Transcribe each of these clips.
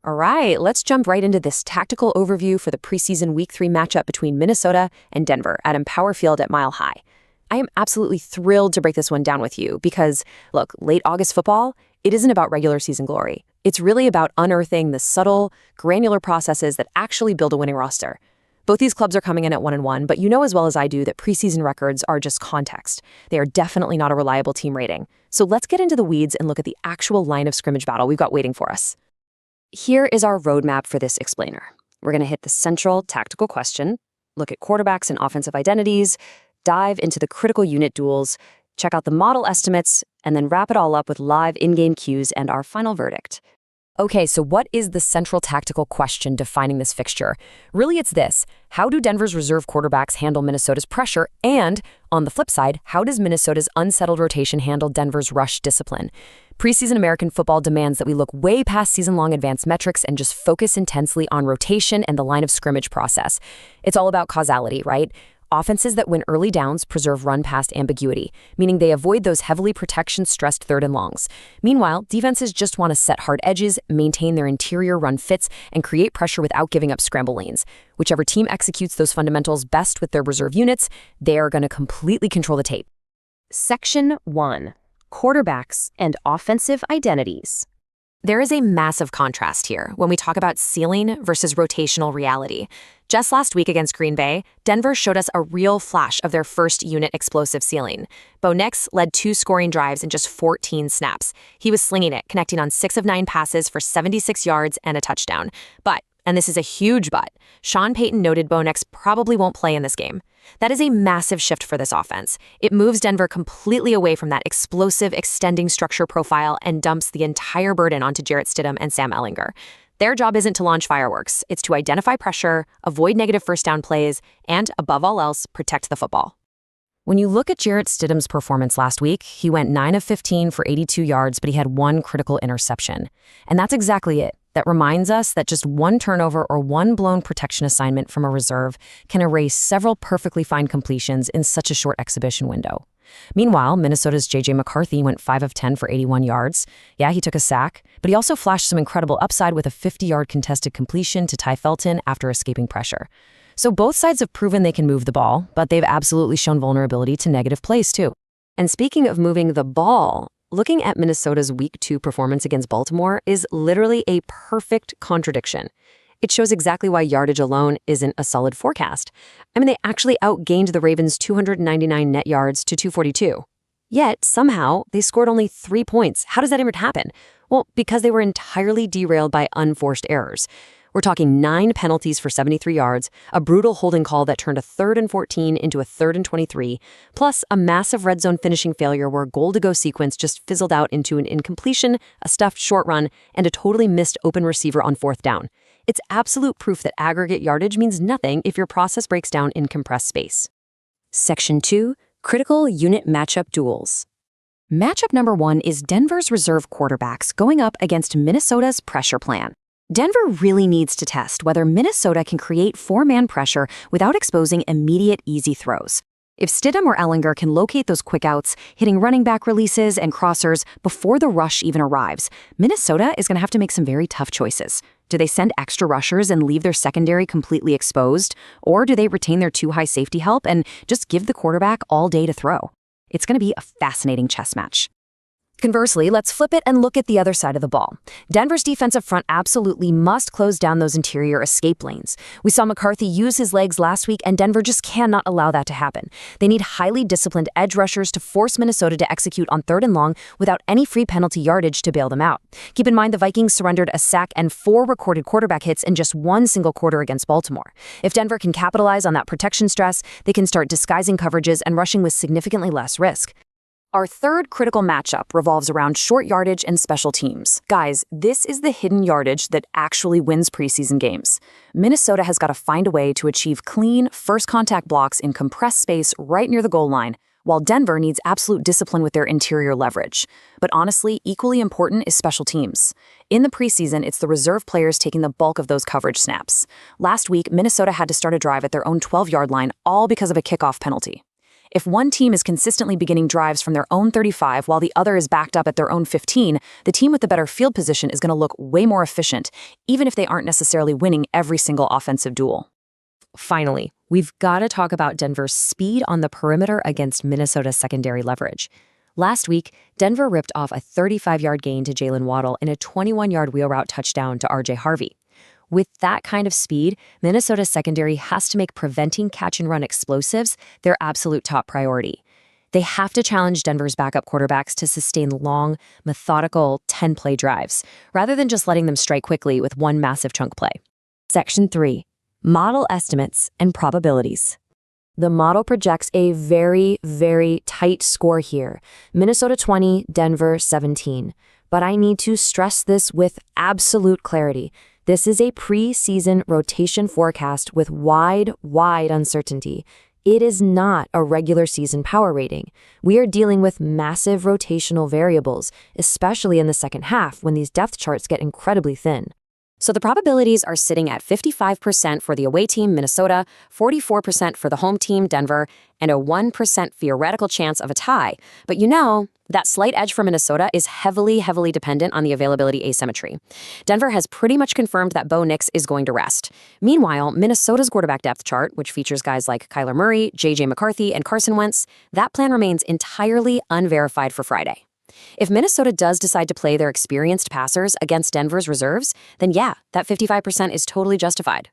All right, let's jump right into this tactical overview for the preseason Week 3 matchup between Minnesota and Denver at Empower Field at Mile High. I am absolutely thrilled to break this one down with you because, look, late August football, it isn't about regular season glory. It's really about unearthing the subtle, granular processes that actually build a winning roster. Both these clubs are coming in at 1-1, but you know as well as I do that preseason records are just context. They are definitely not a reliable team rating. So let's get into the weeds and look at the actual line of scrimmage battle we've got waiting for us. Here is our roadmap for this explainer. We're going to hit the central tactical question, look at quarterbacks and offensive identities, dive into the critical unit duels, check out the model estimates, and then wrap it all up with live in-game cues and our final verdict. Okay, so what is the central tactical question defining this fixture? Really, it's this. How do Denver's reserve quarterbacks handle Minnesota's pressure? And, on the flip side, how does Minnesota's unsettled rotation handle Denver's rush discipline? Preseason American football demands that we look way past season-long advanced metrics and just focus intensely on rotation and the line of scrimmage process. It's all about causality, right? Offenses that win early downs preserve run-past ambiguity, meaning they avoid those heavily protection-stressed third and longs. Meanwhile, defenses just want to set hard edges, maintain their interior run fits, and create pressure without giving up scramble lanes. Whichever team executes those fundamentals best with their reserve units, they are going to completely control the tape. Section 1. Quarterbacks and offensive identities. There is a massive contrast here when we talk about ceiling versus rotational reality. Just last week against Green Bay, Denver showed us a real flash of their first unit explosive ceiling. Bo Nix led 2 scoring drives in just 14 snaps. He was slinging it, connecting on 6 of 9 passes for 76 yards and a touchdown. But, and this is a huge but, Sean Payton noted Bo Nix probably won't play in this game. That is a massive shift for this offense. It moves Denver completely away from that explosive, extending structure profile and dumps the entire burden onto Jarrett Stidham and Sam Ehlinger. Their job isn't to launch fireworks. It's to identify pressure, avoid negative first down plays, and, above all else, protect the football. When you look at Jarrett Stidham's performance last week, he went 9 of 15 for 82 yards, but he had 1 critical interception. And that's exactly it. That reminds us that just 1 turnover or 1 blown protection assignment from a reserve can erase several perfectly fine completions in such a short exhibition window. Meanwhile, Minnesota's J.J. McCarthy went 5 of 10 for 81 yards. Yeah, he took a sack, but he also flashed some incredible upside with a 50-yard contested completion to Ty Felton after escaping pressure. So both sides have proven they can move the ball, but they've absolutely shown vulnerability to negative plays too. And speaking of moving the ball, looking at Minnesota's Week 2 performance against Baltimore is literally a perfect contradiction. It shows exactly why yardage alone isn't a solid forecast. I mean, they actually outgained the Ravens 299 net yards to 242. Yet, somehow, they scored only 3 points. How does that even happen? Well, because they were entirely derailed by unforced errors. We're talking 9 penalties for 73 yards, a brutal holding call that turned a 3rd and 14 into a 3rd and 23, plus a massive red zone finishing failure where a goal-to-go sequence just fizzled out into an incompletion, a stuffed short run, and a totally missed open receiver on 4th down. It's absolute proof that aggregate yardage means nothing if your process breaks down in compressed space. Section 2. Critical unit matchup duels. Matchup number 1 is Denver's reserve quarterbacks going up against Minnesota's pressure plan. Denver really needs to test whether Minnesota can create 4-man pressure without exposing immediate easy throws. If Stidham or Ehlinger can locate those quick outs, hitting running back releases and crossers before the rush even arrives, Minnesota is going to have to make some very tough choices. Do they send extra rushers and leave their secondary completely exposed? Or do they retain their 2 high safety help and just give the quarterback all day to throw? It's going to be a fascinating chess match. Conversely, let's flip it and look at the other side of the ball. Denver's defensive front absolutely must close down those interior escape lanes. We saw McCarthy use his legs last week, and Denver just cannot allow that to happen. They need highly disciplined edge rushers to force Minnesota to execute on 3rd and long without any free penalty yardage to bail them out. Keep in mind the Vikings surrendered a sack and 4 recorded quarterback hits in just 1 single quarter against Baltimore. If Denver can capitalize on that protection stress, they can start disguising coverages and rushing with significantly less risk. Our third critical matchup revolves around short yardage and special teams. Guys, this is the hidden yardage that actually wins preseason games. Minnesota has got to find a way to achieve clean, first contact blocks in compressed space right near the goal line, while Denver needs absolute discipline with their interior leverage. But honestly, equally important is special teams. In the preseason, it's the reserve players taking the bulk of those coverage snaps. Last week, Minnesota had to start a drive at their own 12-yard line, all because of a kickoff penalty. If one team is consistently beginning drives from their own 35 while the other is backed up at their own 15, the team with the better field position is going to look way more efficient, even if they aren't necessarily winning every single offensive duel. Finally, we've got to talk about Denver's speed on the perimeter against Minnesota's secondary leverage. Last week, Denver ripped off a 35-yard gain to Jalen Waddle and a 21-yard wheel route touchdown to R.J. Harvey. With that kind of speed, Minnesota's secondary has to make preventing catch-and-run explosives their absolute top priority. They have to challenge Denver's backup quarterbacks to sustain long, methodical 10-play drives, rather than just letting them strike quickly with one massive chunk play. Section 3. Model estimates and probabilities. The model projects a very, very tight score here. Minnesota 20, Denver 17. But I need to stress this with absolute clarity. This is a preseason rotation forecast with wide uncertainty. It is not a regular season power rating. We are dealing with massive rotational variables, especially in the second half when these depth charts get incredibly thin. So the probabilities are sitting at 55% for the away team, Minnesota, 44% for the home team, Denver, and a 1% theoretical chance of a tie. But that slight edge for Minnesota is heavily dependent on the availability asymmetry. Denver has pretty much confirmed that Bo Nix is going to rest. Meanwhile, Minnesota's quarterback depth chart, which features guys like Kyler Murray, J.J. McCarthy, and Carson Wentz, that plan remains entirely unverified for Friday. If Minnesota does decide to play their experienced passers against Denver's reserves, then yeah, that 55% is totally justified.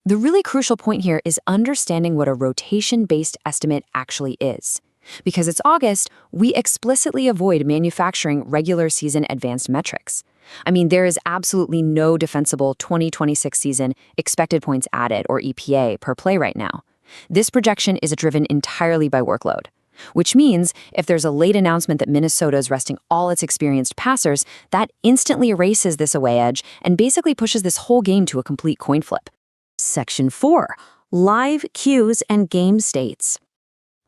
The really crucial point here is understanding what a rotation-based estimate actually is. Because it's August, we explicitly avoid manufacturing regular season advanced metrics. I mean, there is absolutely no defensible 2026 season expected points added or EPA per play right now. This projection is driven entirely by workload. Which means if there's a late announcement that Minnesota is resting all its experienced passers, that instantly erases this away edge and basically pushes this whole game to a complete coin flip. Section 4. Live cues and game states.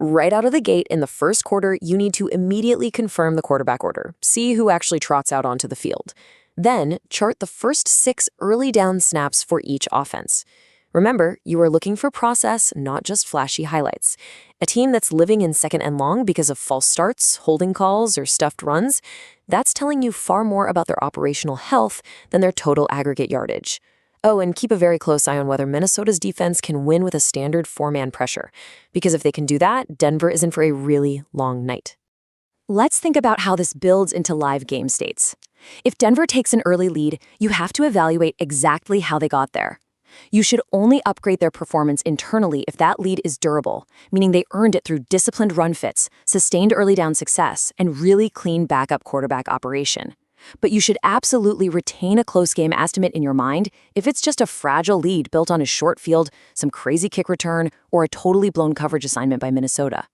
Right out of the gate in the first quarter, you need to immediately confirm the quarterback order, see who actually trots out onto the field. Then, chart the first 6 early down snaps for each offense. Remember, you are looking for process, not just flashy highlights. A team that's living in second and long because of false starts, holding calls, or stuffed runs, that's telling you far more about their operational health than their total aggregate yardage. Oh, and keep a very close eye on whether Minnesota's defense can win with a standard 4-man pressure, because if they can do that, Denver is in for a really long night. Let's think about how this builds into live game states. If Denver takes an early lead, you have to evaluate exactly how they got there. You should only upgrade their performance internally if that lead is durable, meaning they earned it through disciplined run fits, sustained early down success, and really clean backup quarterback operation. But you should absolutely retain a close game estimate in your mind if it's just a fragile lead built on a short field, some crazy kick return, or a totally blown coverage assignment by Minnesota.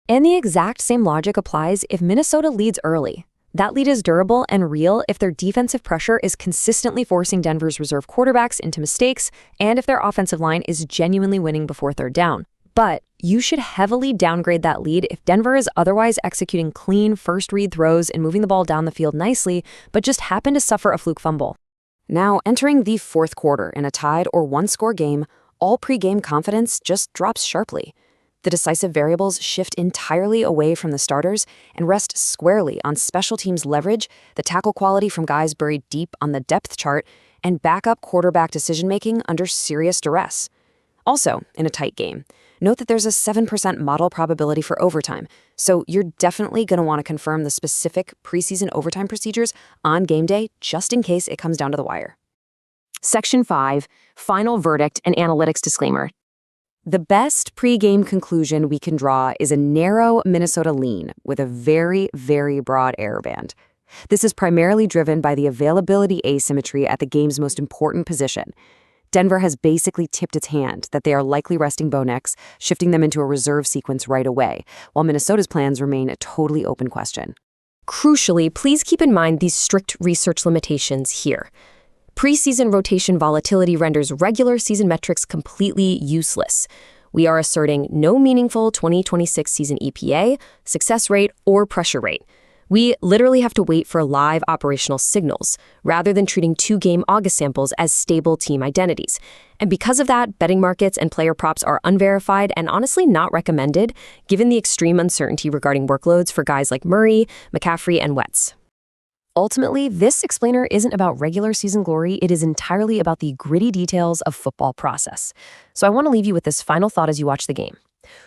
And the exact same logic applies if Minnesota leads early. That lead is durable and real if their defensive pressure is consistently forcing Denver's reserve quarterbacks into mistakes and if their offensive line is genuinely winning before third down. But you should heavily downgrade that lead if Denver is otherwise executing clean first-read throws and moving the ball down the field nicely, but just happen to suffer a fluke fumble. Now, entering the fourth quarter in a tied or one-score game, all pre-game confidence just drops sharply. The decisive variables shift entirely away from the starters and rest squarely on special teams leverage, the tackle quality from guys buried deep on the depth chart, and backup quarterback decision-making under serious duress. Also, in a tight game, note that there's a 7% model probability for overtime, so you're definitely going to want to confirm the specific preseason overtime procedures on game day just in case it comes down to the wire. Section 5, Final Verdict and Analytics Disclaimer. The best pre-game conclusion we can draw is a narrow Minnesota lean with a very broad error band. This is primarily driven by the availability asymmetry at the game's most important position. Denver has basically tipped its hand that they are likely resting Bo Nix, shifting them into a reserve sequence right away, while Minnesota's plans remain a totally open question. Crucially, please keep in mind these strict research limitations here. Preseason rotation volatility renders regular season metrics completely useless. We are asserting no meaningful 2026 season EPA, success rate, or pressure rate. We literally have to wait for live operational signals, rather than treating two-game August samples as stable team identities. And because of that, betting markets and player props are unverified and honestly not recommended, given the extreme uncertainty regarding workloads for guys like Murray, McCaffrey, and Wetz. Ultimately, this explainer isn't about regular season glory, it is entirely about the gritty details of football process. So I want to leave you with this final thought as you watch the game.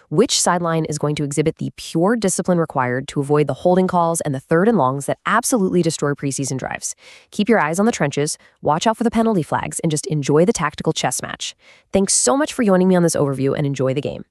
Which sideline is going to exhibit the pure discipline required to avoid the holding calls and the third and longs that absolutely destroy preseason drives? Keep your eyes on the trenches, watch out for the penalty flags, and just enjoy the tactical chess match. Thanks so much for joining me on this overview and enjoy the game.